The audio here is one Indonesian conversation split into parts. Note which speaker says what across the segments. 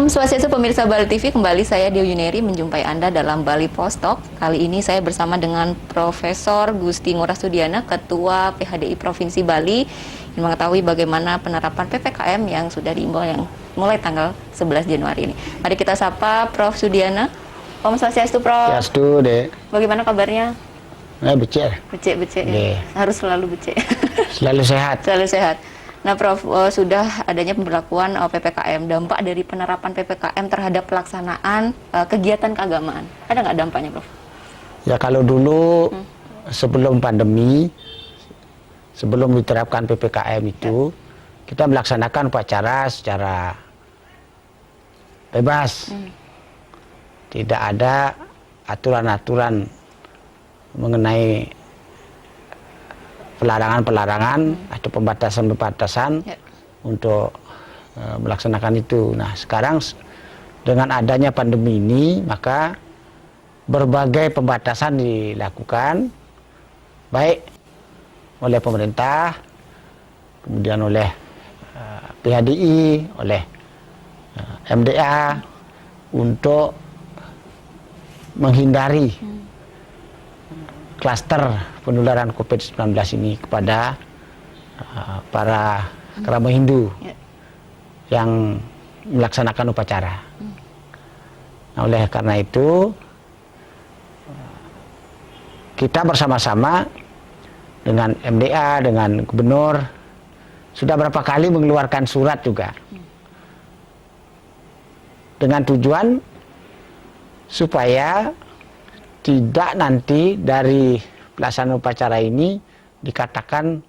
Speaker 1: Om Swastiastu pemirsa Bali TV, kembali saya Dio Yuneri menjumpai Anda dalam Bali Post Talk. Kali ini saya bersama dengan Profesor Gusti Ngurah Sudiana, Ketua PHDI Provinsi Bali, yang mengetahui bagaimana penerapan PPKM yang sudah diimbau yang mulai tanggal 11 Januari ini. Mari kita sapa Prof. Sudiana. Om Swastiastu, Prof.
Speaker 2: Swastiastu, Dek.
Speaker 1: Bagaimana kabarnya?
Speaker 2: Becek.
Speaker 1: Becek ya. Harus selalu becek.
Speaker 2: Selalu sehat.
Speaker 1: Selalu sehat. Nah, Prof, sudah adanya pemberlakuan PPKM, dampak dari penerapan PPKM terhadap pelaksanaan kegiatan keagamaan. Ada nggak dampaknya, Prof?
Speaker 2: Ya, kalau dulu sebelum pandemi, sebelum diterapkan PPKM itu, kita melaksanakan upacara secara bebas. Tidak ada aturan-aturan mengenai pelarangan-pelarangan atau pembatasan-pembatasan untuk melaksanakan itu. Nah, sekarang dengan adanya pandemi ini, maka berbagai pembatasan dilakukan, baik oleh pemerintah, kemudian oleh PHDI, oleh MDA, untuk menghindari klaster penularan COVID-19 ini kepada para kerabat Hindu yang melaksanakan upacara. Nah, oleh karena itu kita bersama-sama dengan MDA, dengan gubernur sudah berapa kali mengeluarkan surat juga dengan tujuan supaya tidak nanti dari pelaksanaan upacara ini dikatakan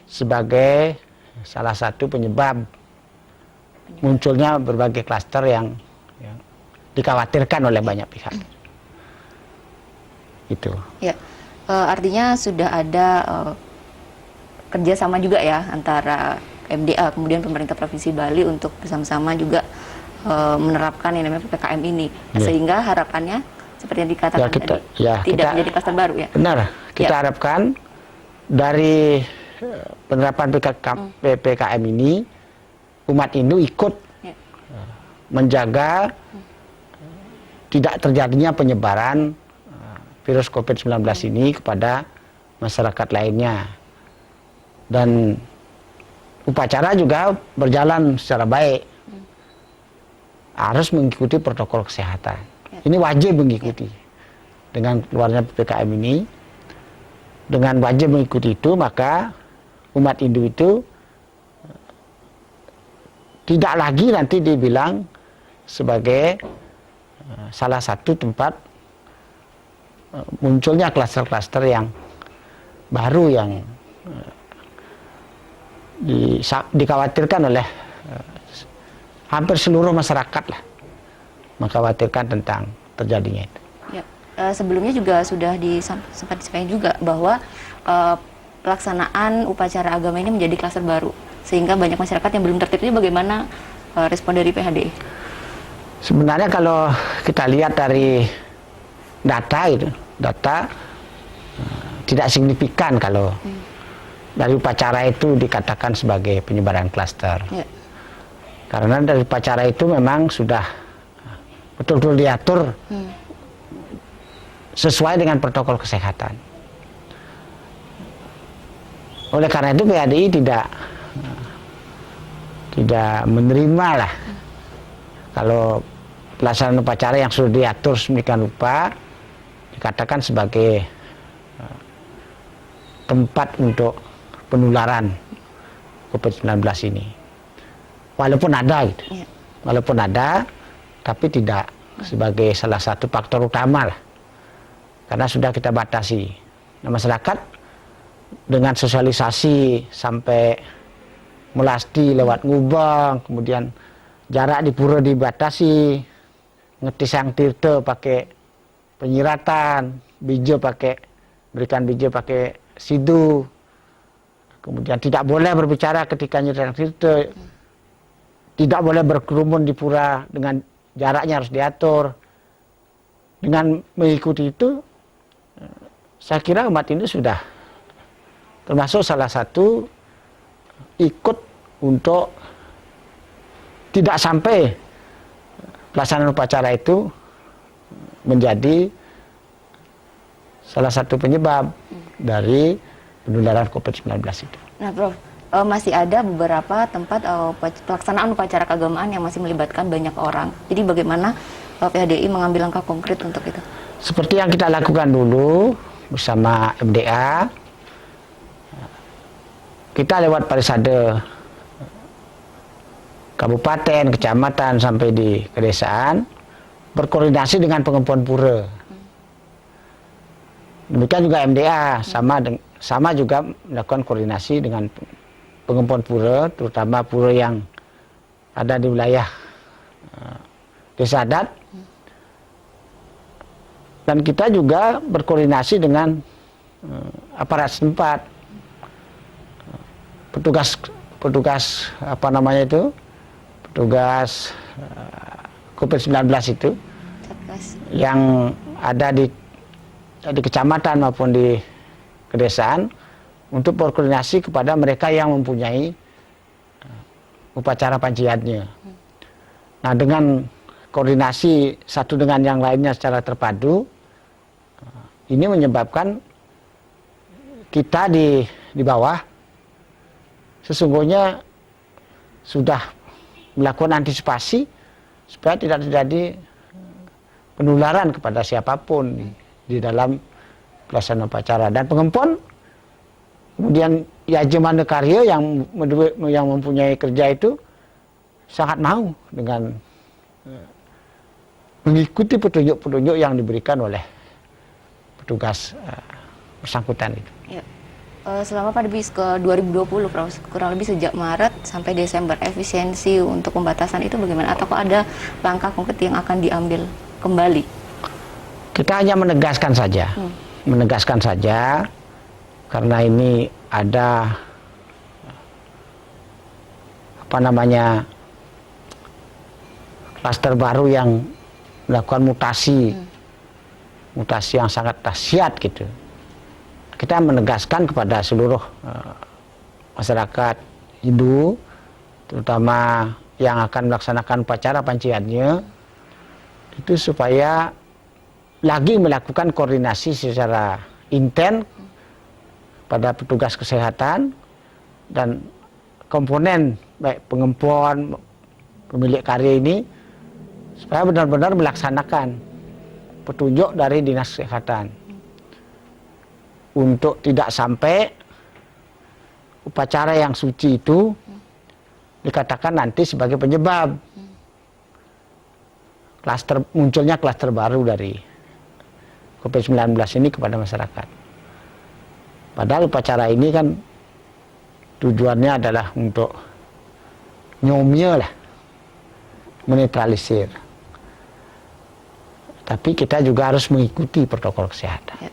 Speaker 2: sebagai salah satu penyebab munculnya berbagai klaster yang dikhawatirkan oleh banyak pihak. Itu. Ya,
Speaker 1: artinya sudah ada kerjasama juga ya antara MDA kemudian pemerintah Provinsi Bali untuk bersama-sama juga menerapkan yang namanya PPKM ini, sehingga harapannya seperti yang dikatakan tadi, tidak menjadi klaster baru ya.
Speaker 2: Benar, kita harapkan dari penerapan PPKM ini umat Hindu ikut menjaga tidak terjadinya penyebaran virus COVID-19 ini kepada masyarakat lainnya, dan upacara juga berjalan secara baik, harus mengikuti protokol kesehatan. Ini wajib mengikuti. Dengan keluarnya PPKM ini, dengan wajib mengikuti itu, maka umat Hindu itu tidak lagi nanti dibilang sebagai salah satu tempat munculnya klaster-klaster yang baru yang dikhawatirkan oleh hampir seluruh masyarakat lah, mengkhawatirkan tentang terjadinya itu.
Speaker 1: Ya, sebelumnya juga sudah sempat disampaikan juga bahwa pelaksanaan upacara agama ini menjadi klaster baru, sehingga banyak masyarakat yang belum tertib. Bagaimana respon dari PHDI?
Speaker 2: Sebenarnya kalau kita lihat dari data itu, tidak signifikan kalau dari upacara itu dikatakan sebagai penyebaran klaster. Ya. Karena dari upacara itu memang sudah betul-betul diatur sesuai dengan protokol kesehatan. Oleh karena itu PHDI tidak menerima lah kalau pelaksanaan upacara yang sudah diatur sedemikian rupa dikatakan sebagai tempat untuk penularan COVID-19 ini. Walaupun ada gitu. Walaupun ada, tapi tidak sebagai salah satu faktor utama lah, karena sudah kita batasi. Nah, masyarakat dengan sosialisasi sampai melasti lewat ngubang, kemudian jarak di pura dibatasi, ngetis sang tirta pakai penyiratan, berikan bija pakai sidu, kemudian tidak boleh berbicara ketika nyirang tirta, tidak boleh berkerumun di pura, dengan jaraknya harus diatur. Dengan mengikuti itu, saya kira umat ini sudah termasuk salah satu ikut untuk tidak sampai pelaksanaan upacara itu menjadi salah satu penyebab dari penularan COVID-19 itu.
Speaker 1: Nah, Prof, masih ada beberapa tempat pelaksanaan upacara keagamaan yang masih melibatkan banyak orang. Jadi bagaimana PHDI mengambil langkah konkret untuk itu?
Speaker 2: Seperti yang kita lakukan dulu bersama MDA, kita lewat parisade kabupaten, kecamatan sampai di kedesaan berkoordinasi dengan pengempuan pura. Demikian juga MDA sama juga melakukan koordinasi dengan pengempuan pura, terutama pura yang ada di wilayah desa adat. Dan kita juga berkoordinasi dengan aparat setempat, petugas apa namanya itu, petugas COVID-19 itu, yang ada di kecamatan maupun di kedesaan untuk berkoordinasi kepada mereka yang mempunyai upacara panciatnya. Nah, dengan koordinasi satu dengan yang lainnya secara terpadu, ini menyebabkan kita di bawah sesungguhnya sudah melakukan antisipasi supaya tidak terjadi penularan kepada siapapun di dalam pelaksanaan upacara. Dan pengempuan kemudian Yajemane Karya yang mempunyai kerja itu sangat mau dengan mengikuti petunjuk-petunjuk yang diberikan oleh petugas bersangkutan itu.
Speaker 1: Ya. Selama pandemi ke 2020, Prof, kurang lebih sejak Maret sampai Desember, efisiensi untuk pembatasan itu bagaimana? Atau ada langkah konkret yang akan diambil kembali?
Speaker 2: Kita hanya menegaskan saja, karena ini ada apa namanya klaster baru yang melakukan mutasi yang sangat dahsyat gitu. Kita menegaskan kepada seluruh masyarakat Hindu, terutama yang akan melaksanakan upacara panciatnya, itu supaya lagi melakukan koordinasi secara intens pada petugas kesehatan dan komponen baik pengempuan, pemilik karya ini, supaya benar-benar melaksanakan petunjuk dari Dinas Kesehatan untuk tidak sampai upacara yang suci itu dikatakan nanti sebagai penyebab munculnya klaster baru dari COVID-19 ini kepada masyarakat. Padahal upacara ini kan tujuannya adalah untuk nyomnya lah, menetralisir. Tapi kita juga harus mengikuti protokol kesehatan.
Speaker 1: Ya.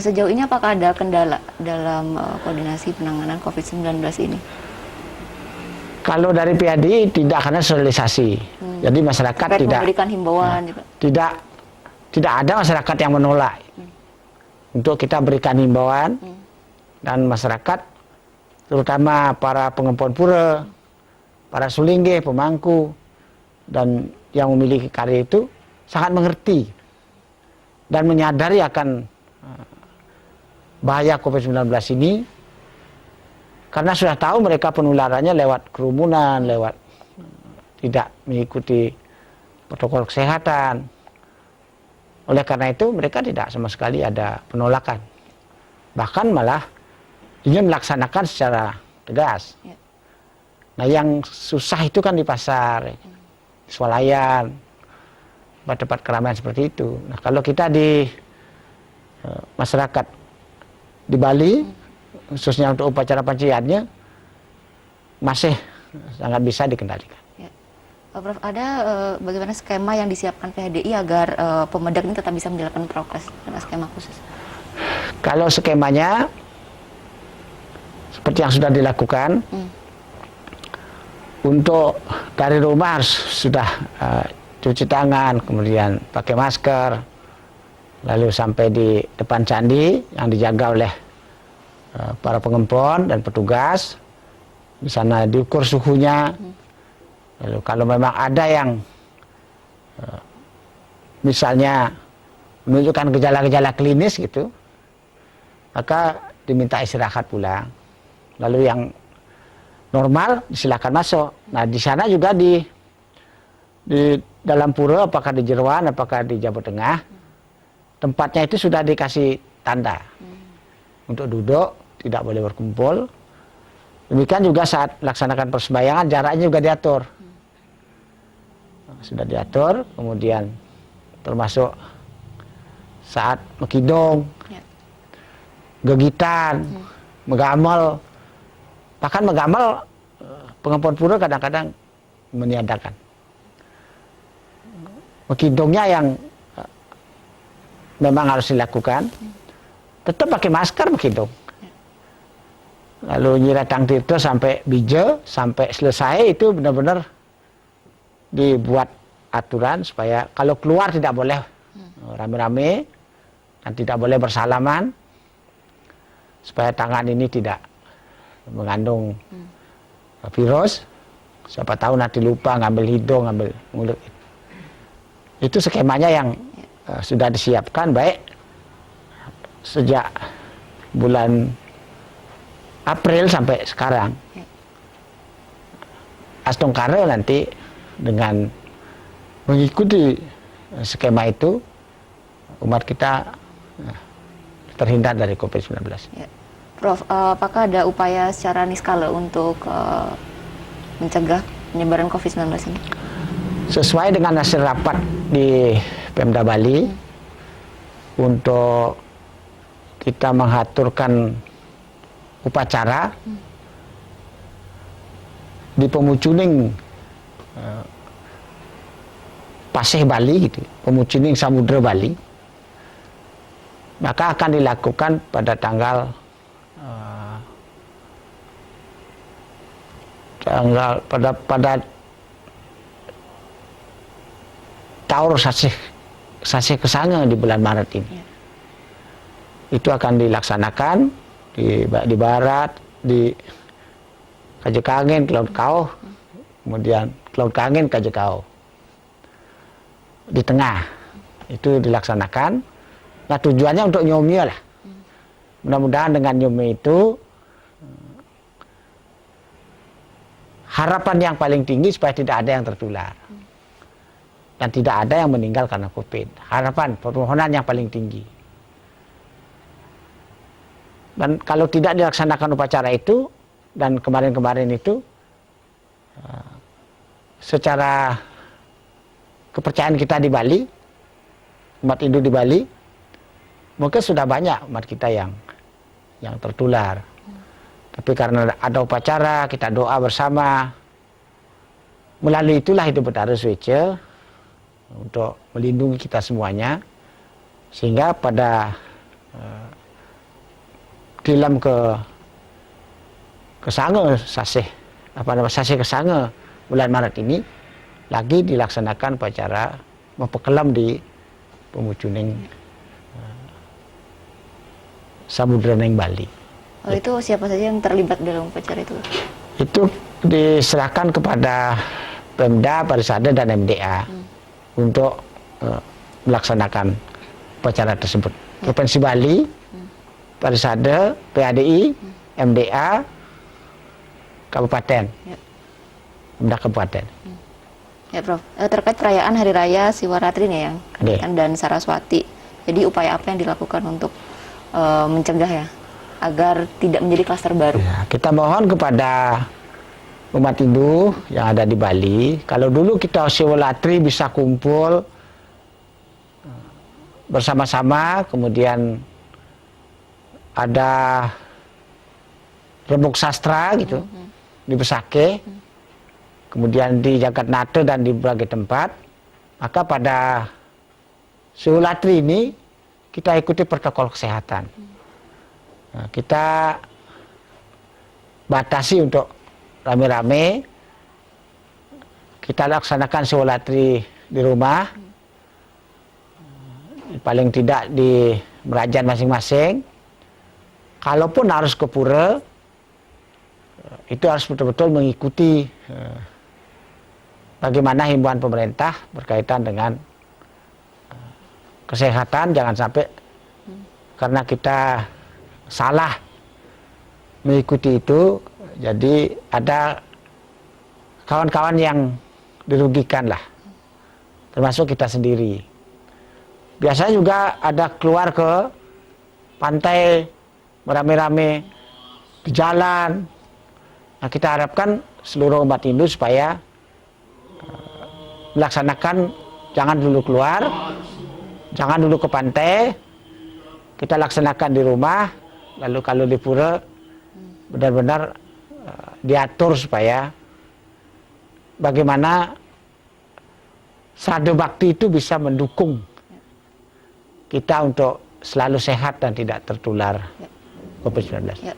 Speaker 1: Sejauh ini apakah ada kendala dalam koordinasi penanganan COVID-19 ini?
Speaker 2: Kalau dari PHDI tidak, karena sosialisasi. Jadi masyarakat tidak
Speaker 1: memberikan himbauan juga.
Speaker 2: Tidak ada masyarakat yang menolak. Untuk kita berikan himbauan dan masyarakat, terutama para pengempuan pura, para sulingge, pemangku, dan yang memiliki karya itu sangat mengerti dan menyadari akan bahaya COVID-19 ini, karena sudah tahu mereka penularannya lewat kerumunan, lewat tidak mengikuti protokol kesehatan. Oleh karena itu mereka tidak sama sekali ada penolakan, bahkan malah ingin melaksanakan secara tegas. Ya. Nah, yang susah itu kan di pasar, swalayan, tempat-tempat keramaian seperti itu. Nah, kalau kita di masyarakat di Bali, khususnya untuk upacara panciatnya, masih sangat bisa dikendalikan.
Speaker 1: Ya. Prof, ada bagaimana skema yang disiapkan PHDI agar pemedak ini tetap bisa menjalankan prokes dengan skema khusus?
Speaker 2: Kalau skemanya seperti yang sudah dilakukan, untuk dari rumah harus sudah cuci tangan, kemudian pakai masker, lalu sampai di depan candi yang dijaga oleh para pengempon dan petugas. Di sana diukur suhunya. Lalu kalau memang ada yang misalnya menunjukkan gejala-gejala klinis gitu, maka diminta istirahat pulang. Lalu yang normal silakan masuk. Nah di sana juga di dalam pura, apakah di Jeruan, apakah di Jawa Tengah, tempatnya itu sudah dikasih tanda untuk duduk, tidak boleh berkumpul. Demikian juga saat melaksanakan persembahyangan, jaraknya juga diatur. Sudah diatur, kemudian termasuk saat mekidong, gegitan, megamal. Bahkan megamal, pengampun pura kadang-kadang meniadakan. Mekidongnya yang memang harus dilakukan, tetap pakai masker mekidong. Lalu Nyi Ratang Tirto sampai bija, sampai selesai itu benar-benar dibuat aturan supaya kalau keluar tidak boleh rame-rame dan tidak boleh bersalaman, supaya tangan ini tidak mengandung virus. Siapa tahu nanti lupa ngambil hidung, ngambil mulut. Itu skemanya yang sudah disiapkan baik sejak bulan April sampai sekarang. Astungkara nanti dengan mengikuti skema itu, umat kita terhindar dari COVID-19.
Speaker 1: Ya. Prof, apakah ada upaya secara niskala untuk mencegah penyebaran COVID-19 ini?
Speaker 2: Sesuai dengan hasil rapat di Pemda Bali, untuk kita mengaturkan upacara di Pemucuning Paseh Bali gitu, Pemucuning Samudra Bali, maka akan dilakukan pada tanggal pada Taur Sasih Kesanga di bulan Maret ini. Itu akan dilaksanakan di barat, di Kajekangen, Laut Kau, kemudian Laut Kangen, Kajekau. Di tengah itu dilaksanakan. Nah tujuannya untuk nyomi lah. Mudah-mudahan dengan nyomi itu harapan yang paling tinggi supaya tidak ada yang tertular dan tidak ada yang meninggal karena COVID. Harapan, permohonan yang paling tinggi. Dan kalau tidak dilaksanakan upacara itu dan kemarin-kemarin itu, secara kepercayaan kita di Bali, umat Hindu di Bali, mungkin sudah banyak umat kita yang tertular. Tapi karena ada upacara, kita doa bersama, melalui itulah Hidup Betara Suci untuk melindungi kita semuanya, sehingga pada dalam Kesanga Sasih Kesanga bulan Maret ini lagi dilaksanakan upacara memperkelam di Pemucuning Samudra Neng Bali.
Speaker 1: Oh, itu siapa saja yang terlibat dalam upacara itu?
Speaker 2: Itu diserahkan kepada Pemda, Parisada, dan MDA untuk melaksanakan upacara tersebut. Provinsi Bali, Parisada, PADI, MDA, Kabupaten, Pemda Kabupaten.
Speaker 1: Ya, Prof. Terkait perayaan Hari Raya Siwaratri nih yang dan Saraswati. Jadi upaya apa yang dilakukan untuk mencegah ya, agar tidak menjadi klaster baru?
Speaker 2: Ya, kita mohon kepada umat Hindu yang ada di Bali, kalau dulu kita Siwaratri bisa kumpul bersama-sama, kemudian ada rembuk sastra gitu di Besake, kemudian di Jagatnata dan di berbagai tempat, maka pada Siwaratri ini kita ikuti protokol kesehatan. Nah, kita batasi untuk rame-rame, kita laksanakan Siwaratri di rumah, paling tidak di Merajan masing-masing. Kalaupun harus ke pura, itu harus betul-betul mengikuti bagaimana himbauan pemerintah berkaitan dengan kesehatan, jangan sampai karena kita salah mengikuti itu, jadi ada kawan-kawan yang dirugikan lah, termasuk kita sendiri. Biasanya juga ada keluar ke pantai beramai-ramai di jalan. Nah, kita harapkan seluruh umat Hindu supaya melaksanakan, jangan dulu keluar, jangan dulu ke pantai, kita laksanakan di rumah, lalu kalau di pura benar-benar diatur supaya bagaimana Sraddha Bakti itu bisa mendukung kita untuk selalu sehat dan tidak tertular COVID-19.
Speaker 1: Ya.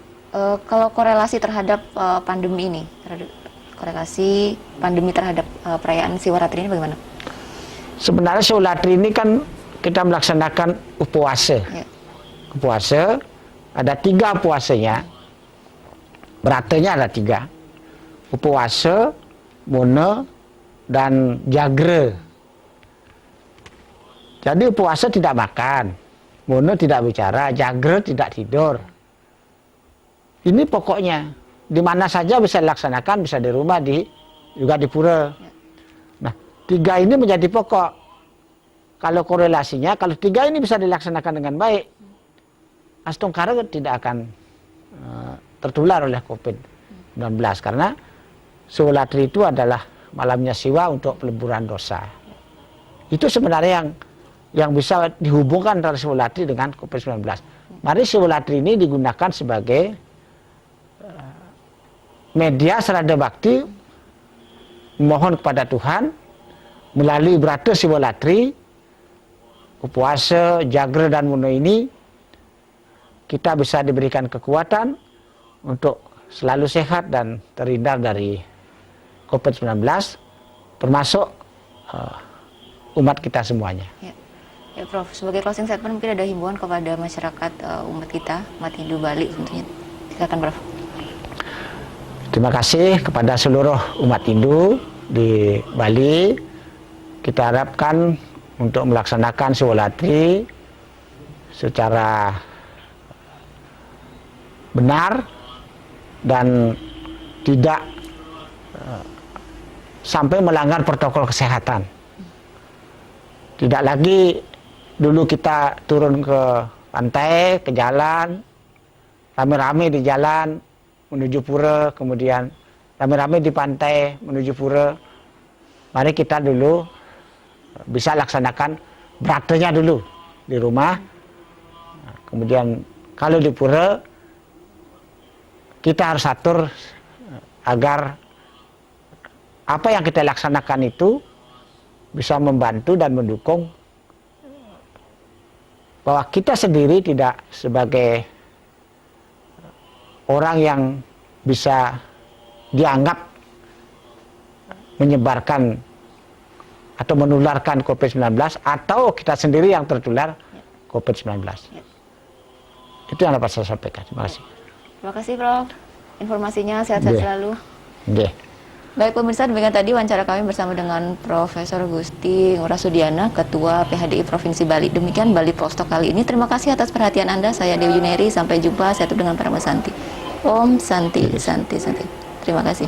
Speaker 1: Kalau korelasi terhadap pandemi ini, korelasi pandemi terhadap perayaan Siwaratri ini bagaimana?
Speaker 2: Sebenarnya Siwaratri ini kan kita melaksanakan upuasa.
Speaker 1: Ya.
Speaker 2: Puasa, ada 3 puasanya, beratanya ada 3, upuasa, muna, dan jagra. Jadi puasa tidak makan, muna tidak bicara, jagra tidak tidur. Ini pokoknya, di mana saja bisa dilaksanakan, bisa di rumah, juga di pura. Nah, 3 ini menjadi pokok. Kalau korelasinya, kalau 3 ini bisa dilaksanakan dengan baik, Astungkara tidak akan tertular oleh COVID-19 karena Siwaratri itu adalah malamnya Siwa untuk peleburan dosa. Itu sebenarnya yang bisa dihubungkan antara Siwaratri dengan COVID-19. Mari Siwaratri ini digunakan sebagai media Sraddha Bakti memohon kepada Tuhan melalui berata Siwaratri, puasa, jagra, dan muna ini. Kita bisa diberikan kekuatan untuk selalu sehat dan terhindar dari COVID-19, termasuk umat kita semuanya.
Speaker 1: Ya, Prof, sebagai closing statement mungkin ada himbauan kepada masyarakat umat kita, umat Hindu Bali tentunya. Silakan, Prof.
Speaker 2: Terima kasih kepada seluruh umat Hindu di Bali. Kita harapkan untuk melaksanakan Siwaratri secara benar dan tidak sampai melanggar protokol kesehatan. Tidak lagi dulu kita turun ke pantai, ke jalan, rame-rame di jalan menuju pura, kemudian rame-rame di pantai menuju pura. Mari kita dulu bisa laksanakan beratanya dulu di rumah. Kemudian kalau di pura, kita harus atur agar apa yang kita laksanakan itu bisa membantu dan mendukung bahwa kita sendiri tidak sebagai orang yang bisa dianggap menyebarkan atau menularkan COVID-19 atau kita sendiri yang tertular COVID-19. Itu yang dapat saya sampaikan. Terima kasih.
Speaker 1: Terima kasih, Prof. Informasinya sehat-sehat selalu. Baik pemirsa, demikian tadi wawancara kami bersama dengan Profesor Gusti Ngurah Ketua PHDI Provinsi Bali. Demikian Bali Postok kali ini. Terima kasih atas perhatian Anda. Saya Dewi Yuneri. Sampai jumpa. Saya tutup dengan Parama Santi. Om Santi, Santi, Santi. Terima kasih.